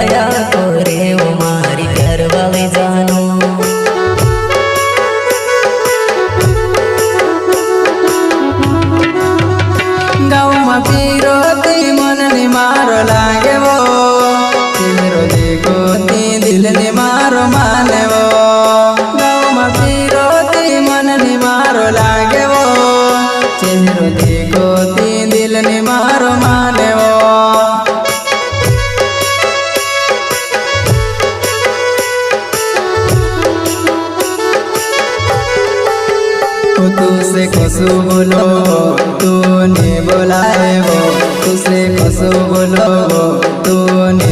बुलाया तो रे वो मारी प्यार वाले जानो। गाँव में पीरो ती मन ने मारो लागे वो, तेरो देखो ती दिल ने मारो माने वो। गाँव में पीरो ती मन ने मारो लागे वो, तेरो देखो ती दिल ने मारो माने वो। तुझसे कसू बोलो तूने बुलाए वो, तुझसे कसू बोलो तूने